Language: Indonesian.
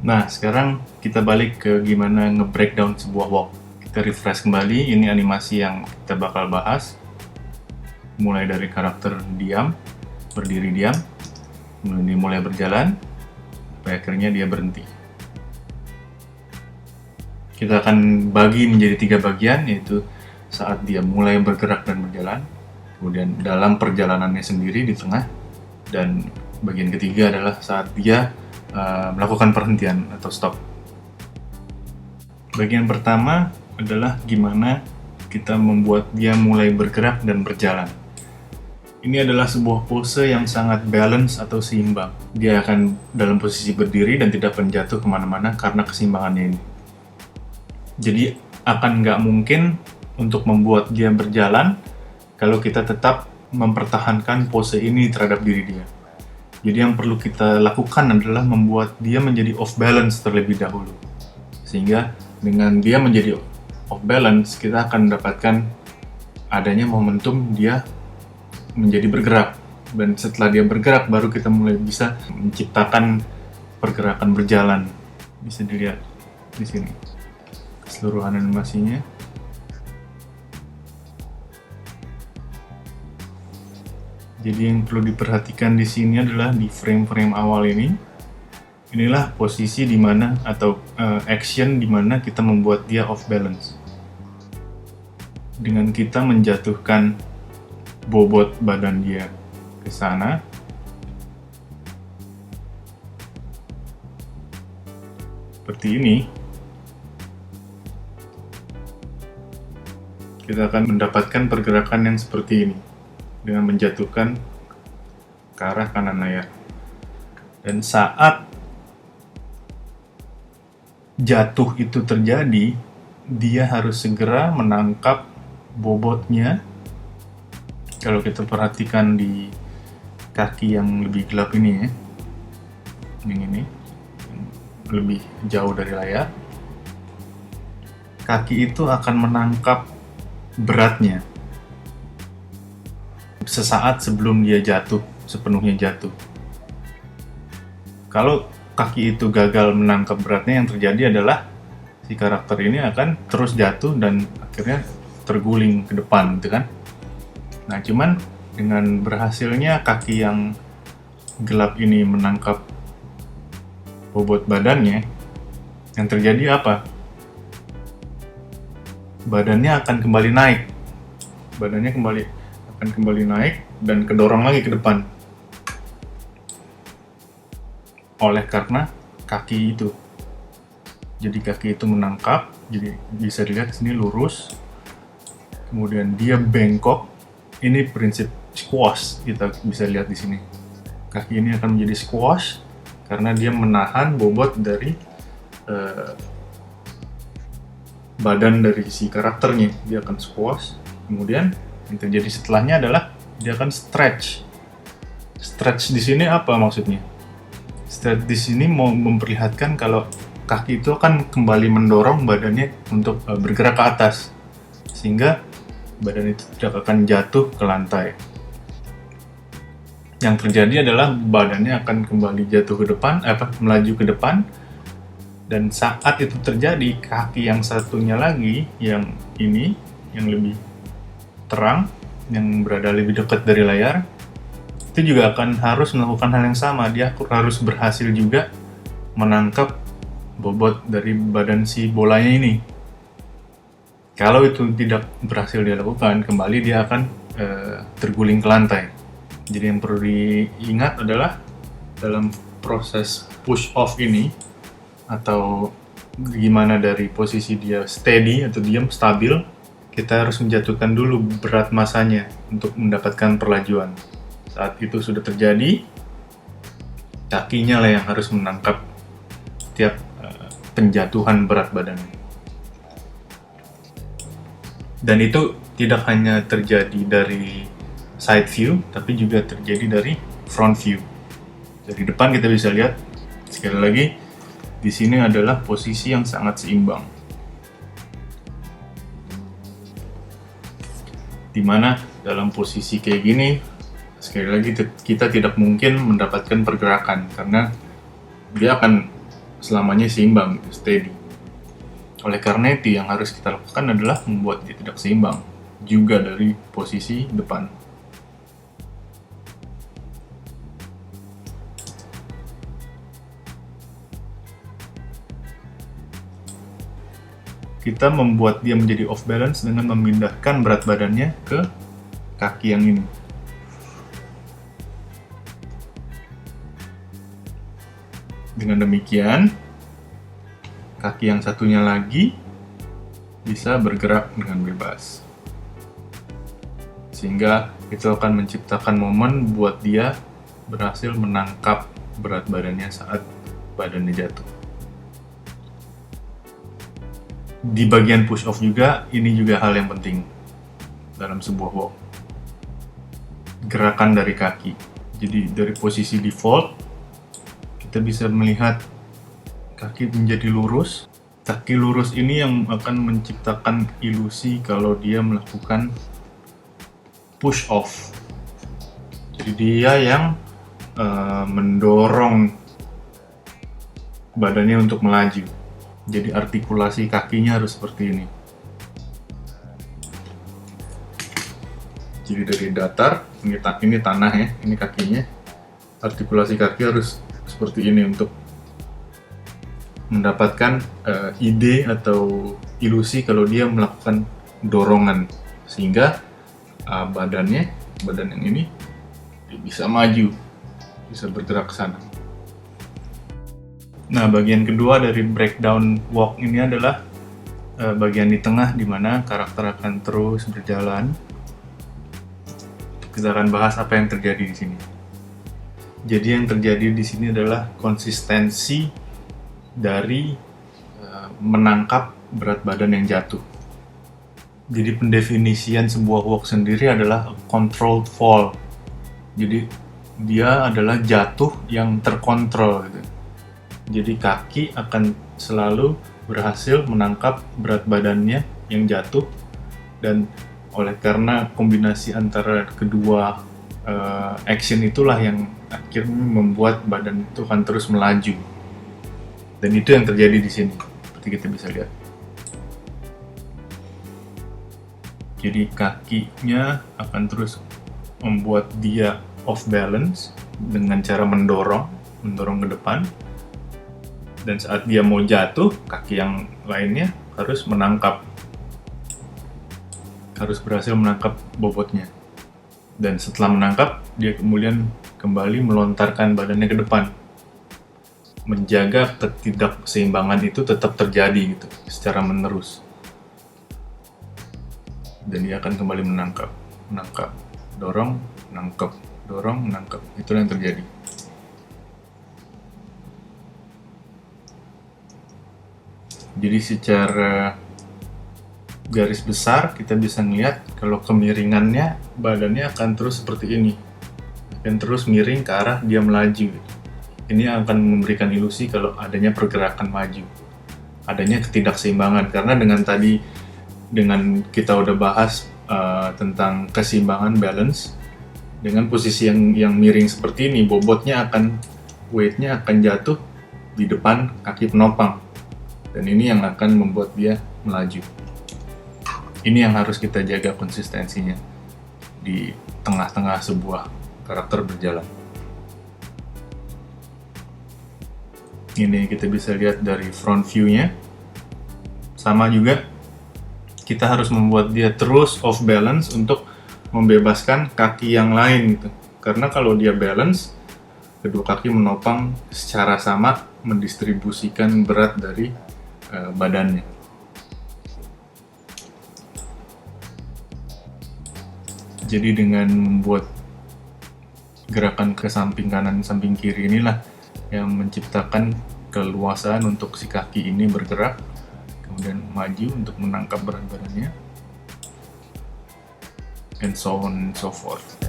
Nah, sekarang kita balik ke gimana nge-breakdown sebuah walk. Kita refresh kembali, ini animasi yang kita bakal bahas. Mulai dari karakter diam, berdiri diam, kemudian dia mulai berjalan, sampai akhirnya dia berhenti. Kita akan bagi menjadi 3 bagian, yaitu saat dia mulai bergerak dan berjalan, kemudian dalam perjalanannya sendiri di tengah, dan bagian ketiga adalah saat dia melakukan perhentian atau stop. Bagian pertama adalah gimana kita membuat dia mulai bergerak dan berjalan. Ini adalah sebuah pose yang sangat balance atau seimbang. Dia akan dalam posisi berdiri dan tidak akan jatuh kemana-mana karena keseimbangannya ini. Jadi akan nggak mungkin untuk membuat dia berjalan kalau kita tetap mempertahankan pose ini terhadap diri dia. Jadi yang perlu kita lakukan adalah membuat dia menjadi off balance terlebih dahulu. Sehingga dengan dia menjadi off balance, kita akan mendapatkan adanya momentum dia menjadi bergerak. Dan setelah dia bergerak, baru kita mulai bisa menciptakan pergerakan berjalan. Bisa dilihat di sini keseluruhan animasinya. Jadi yang perlu diperhatikan di sini adalah di frame-frame awal ini. Inilah posisi di mana atau action di mana kita membuat dia off balance. Dengan kita menjatuhkan bobot badan dia ke sana. Seperti ini. Kita akan mendapatkan pergerakan yang seperti ini dengan menjatuhkan ke arah kanan layar. Dan saat jatuh itu terjadi, dia harus segera menangkap bobotnya. Kalau kita perhatikan di kaki yang lebih gelap ini ya, ini lebih jauh dari layar, kaki itu akan menangkap beratnya sesaat sebelum dia jatuh, sepenuhnya jatuh. Kalau kaki itu gagal menangkap beratnya, yang terjadi adalah si karakter ini akan terus jatuh dan akhirnya terguling ke depan, gitu kan? Nah, cuman dengan berhasilnya kaki yang gelap ini menangkap bobot badannya, yang terjadi apa? Badannya akan kembali naik. Badannya akan kembali naik dan kedorong lagi ke depan. Oleh karena kaki itu. Jadi kaki itu menangkap, jadi bisa dilihat di sini lurus. Kemudian dia bengkok. Ini prinsip squash, kita bisa lihat di sini. Kaki ini akan menjadi squash karena dia menahan bobot dari badan dari si karakternya. Dia akan squash. Kemudian yang terjadi setelahnya adalah dia akan stretch. Stretch di sini apa maksudnya? Stretch di sini mau memperlihatkan kalau kaki itu akan kembali mendorong badannya untuk bergerak ke atas, sehingga badan itu tidak akan jatuh ke lantai. Yang terjadi adalah badannya akan kembali jatuh ke depan, melaju ke depan, dan saat itu terjadi, kaki yang satunya lagi, yang ini, yang lebih terang, yang berada lebih dekat dari layar, itu juga akan harus melakukan hal yang sama. Dia harus berhasil juga menangkap bobot dari badan si bolanya ini. Kalau itu tidak berhasil dia lakukan, kembali dia akan terguling ke lantai. Jadi yang perlu diingat adalah dalam proses push off ini, atau gimana dari posisi dia steady atau diam stabil, kita harus menjatuhkan dulu berat masanya untuk mendapatkan perlajuan. Saat itu sudah terjadi, kakinya lah yang harus menangkap tiap penjatuhan berat badan. Dan itu tidak hanya terjadi dari side view, tapi juga terjadi dari front view. Dari depan kita bisa lihat, sekali lagi, di sini adalah posisi yang sangat seimbang. Dimana dalam posisi kayak gini, sekali lagi kita tidak mungkin mendapatkan pergerakan karena dia akan selamanya seimbang, steady. Oleh karena itu yang harus kita lakukan adalah membuat dia tidak seimbang juga dari posisi depan. Kita membuat dia menjadi off balance dengan memindahkan berat badannya ke kaki yang ini. Dengan demikian, kaki yang satunya lagi bisa bergerak dengan bebas. Sehingga itu akan menciptakan momen buat dia berhasil menangkap berat badannya saat badannya jatuh. Di bagian push off juga, ini juga hal yang penting dalam sebuah walk. Gerakan dari kaki. Jadi dari posisi default, kita bisa melihat kaki menjadi lurus. Kaki lurus ini yang akan menciptakan ilusi kalau dia melakukan push off. Jadi dia yang mendorong badannya untuk melaju. Jadi artikulasi kakinya harus seperti ini. Jadi dari datar, ini tanah ya, ini kakinya. Artikulasi kaki harus seperti ini untuk mendapatkan ide atau ilusi kalau dia melakukan dorongan, sehingga badan yang ini bisa maju, bisa bergerak ke sana. Nah, bagian kedua dari breakdown walk ini adalah bagian di tengah di mana karakter akan terus berjalan. Kita akan bahas apa yang terjadi di sini. Jadi yang terjadi di sini adalah konsistensi dari menangkap berat badan yang jatuh. Jadi pendefinisian sebuah walk sendiri adalah controlled fall. Jadi dia adalah jatuh yang terkontrol gitu. Jadi kaki akan selalu berhasil menangkap berat badannya yang jatuh, dan oleh karena kombinasi antara kedua action itulah yang akhirnya membuat badan itu akan terus melaju. Dan itu yang terjadi di sini, seperti kita bisa lihat. Jadi kakinya akan terus membuat dia off balance dengan cara mendorong ke depan. Dan saat dia mau jatuh, kaki yang lainnya harus berhasil menangkap bobotnya. Dan setelah menangkap, dia kemudian kembali melontarkan badannya ke depan, menjaga ketidakseimbangan itu tetap terjadi gitu secara menerus. Dan dia akan kembali menangkap, dorong, menangkap, dorong, menangkap. Itulah yang terjadi. Jadi secara garis besar kita bisa melihat kalau kemiringannya badannya akan terus seperti ini, akan terus miring ke arah dia melaju. Ini akan memberikan ilusi kalau adanya pergerakan maju, adanya ketidakseimbangan. Karena dengan kita udah bahas tentang keseimbangan balance, dengan posisi yang miring seperti ini, weightnya akan jatuh di depan kaki penopang. Dan ini yang akan membuat dia melaju. Ini yang harus kita jaga konsistensinya di tengah-tengah sebuah karakter berjalan. Ini kita bisa lihat dari front view-nya. Sama juga, kita harus membuat dia terus off balance untuk membebaskan kaki yang lain gitu. Karena kalau dia balance, kedua kaki menopang secara sama mendistribusikan berat dari badannya. Jadi dengan membuat gerakan ke samping kanan, samping kiri inilah yang menciptakan keluasan untuk si kaki ini bergerak, kemudian maju untuk menangkap berat badannya, and so on and so forth.